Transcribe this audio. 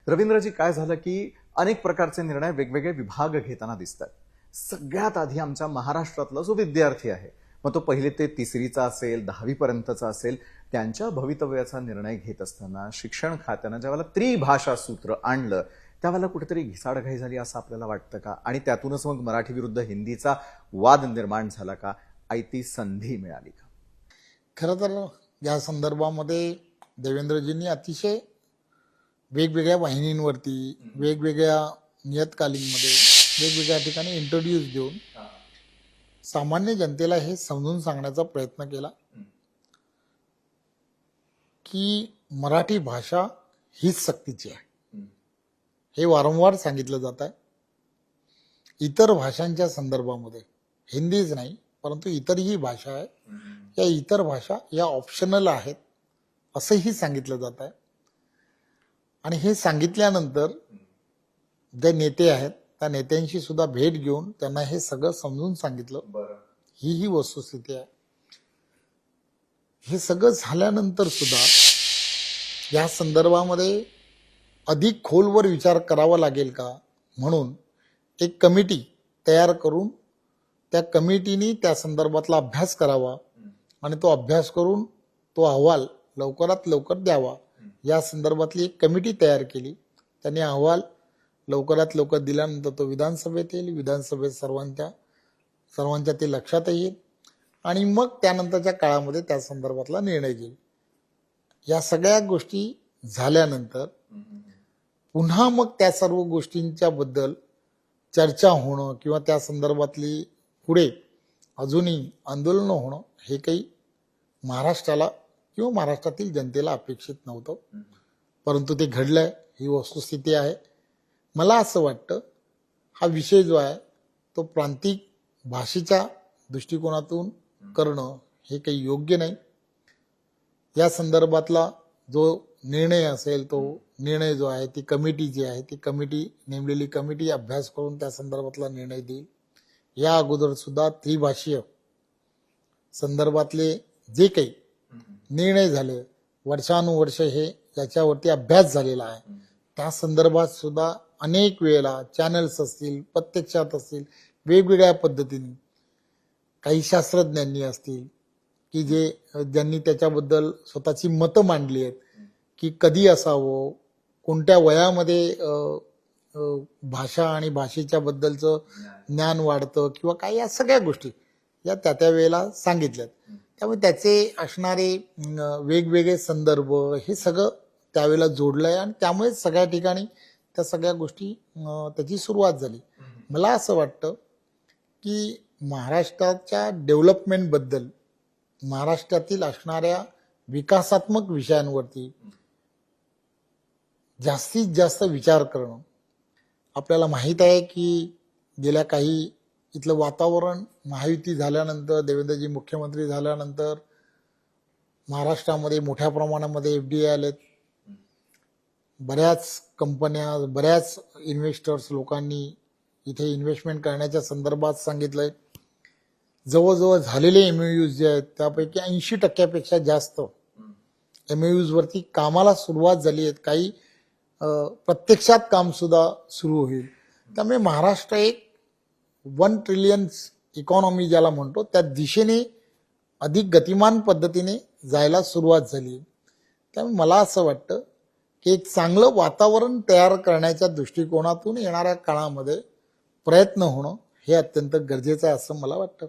रवींद्रजी, काय झालं की अनेक प्रकारचे निर्णय वेगवेगळे विभाग घेताना दिसतात. सगळ्यात आधी आमच्या महाराष्ट्रातला जो विद्यार्थी आहे, मग तो पहिली ते तिसरीचा असेल, 10वी पर्यंतचा असेल, त्यांच्या भवितव्याचा निर्णय घेत असताना शिक्षण खात्यानं ज्यावेळेला त्रिभाषा सूत्र आणलं त्यावेळेला कुठेतरी घिसाडघाई झाली असं आपल्याला वाटतं का? आणि त्यातूनच मग मराठी विरुद्ध हिंदीचा वाद निर्माण झाला का? आयती संधी मिळाली का? खरं तर या संदर्भामध्ये देवेंद्रजींनी अतिशय वेगवेगळ्या वाहिनींवरती, वेगवेगळ्या नियतकालिकांमध्ये, वेगवेगळ्या ठिकाणी इंट्रोड्यूस देऊन सामान्य जनतेला हे समजून सांगण्याचा प्रयत्न केला की मराठी भाषा हीच सक्तीची आहे. हे वारंवार सांगितलं जात आहे. इतर भाषांच्या संदर्भामध्ये हिंदीच नाही परंतु इतरही भाषा आहे, या इतर भाषा या ऑप्शनल आहेत असंही सांगितलं जात आहे. आणि हे सांगितल्यानंतर जे नेते आहेत त्या नेत्यांशी सुद्धा भेट घेऊन त्यांना हे सगळं समजून सांगितलं. ही वस्तुस्थिती आहे. हे सगळं झाल्यानंतर सुद्धा या संदर्भामध्ये अधिक खोलवर विचार करावा लागेल का म्हणून एक कमिटी तयार करून त्या कमिटीने त्या संदर्भातला अभ्यास करावा आणि तो अभ्यास करून तो अहवाल लवकरात लवकर द्यावा. या संदर्भातली एक कमिटी तयार केली. त्यांनी अहवाल लवकरात लवकर दिल्यानंतर तो विधानसभेत येईल. विधानसभेत सर्वांच्या ते लक्षात येईल आणि मग त्यानंतरच्या काळामध्ये त्या संदर्भातला निर्णय घेईल. या सगळ्या गोष्टी झाल्यानंतर पुन्हा मग त्या सर्व गोष्टींच्या बद्दल चर्चा होणं किंवा त्या संदर्भातली पुढे अजूनही आंदोलन होणं हे काही महाराष्ट्राला किंवा महाराष्ट्रातील जनतेला अपेक्षित नव्हतं. परंतु ते घडलंय, ही वस्तुस्थिती आहे. मला असं वाटतं हा विषय जो आहे तो प्रांतिक भाषेच्या दृष्टिकोनातून करणं हे काही योग्य नाही. या संदर्भातला जो निर्णय असेल तो निर्णय जो आहे ती कमिटी जी आहे ती कमिटी नेमलेली कमिटी अभ्यास करून त्या संदर्भातला निर्णय देईल. या अगोदर सुद्धा त्रिभाषीय संदर्भातले जे काही निर्णय झाले वर्षानुवर्ष हे याच्यावरती अभ्यास झालेला आहे. त्या संदर्भात सुद्धा अनेक वेळेला चॅनल्स असतील, प्रत्यक्षात असतील, वेगवेगळ्या पद्धतीने काही शास्त्रज्ञांनी असतील की ज्यांनी त्याच्याबद्दल स्वतःची मतं मांडली आहेत की कधी असावं, कोणत्या वयामध्ये भाषा आणि भाषेच्या बद्दलचं ज्ञान वाढतं किंवा काय, या सगळ्या गोष्टी या त्या वेळेला सांगितल्यात. त्यामुळे त्याचे असणारे वेगवेगळे संदर्भ हे सगळं त्यावेळेला जोडलंय आणि त्यामुळे सगळ्या ठिकाणी त्या सगळ्या गोष्टी त्याची सुरुवात झाली. मला असं वाटतं की महाराष्ट्राच्या डेव्हलपमेंटबद्दल, महाराष्ट्रातील असणाऱ्या विकासात्मक विषयांवरती जास्तीत जास्त विचार करणं. आपल्याला माहीत आहे की गेल्या काही इथलं वातावरण महायुती झाल्यानंतर, देवेंद्रजी मुख्यमंत्री झाल्यानंतर महाराष्ट्रामध्ये मोठ्या प्रमाणामध्ये FDI आलेत. बऱ्याच कंपन्या, बऱ्याच इन्व्हेस्टर्स लोकांनी इथे इन्व्हेस्टमेंट करण्याच्या संदर्भात सांगितलंय. जवळजवळ झालेले MOUs जे आहेत त्यापैकी 80% जास्त MOUs वरती कामाला सुरुवात झाली आहे. काही प्रत्यक्षात काम सुद्धा सुरू होईल. त्यामुळे महाराष्ट्र एक 1 ट्रिलियन इकॉनॉमी ज्याला म्हणतो त्या दिशेने अधिक गतिमान पद्धतीने जायला सुरुवात झाली. त्यामुळे मला असं वाटतं की एक चांगलं वातावरण तयार करण्याच्या दृष्टिकोनातून येणाऱ्या काळामध्ये प्रयत्न होणं हे अत्यंत गरजेचं आहे असं मला वाटतं.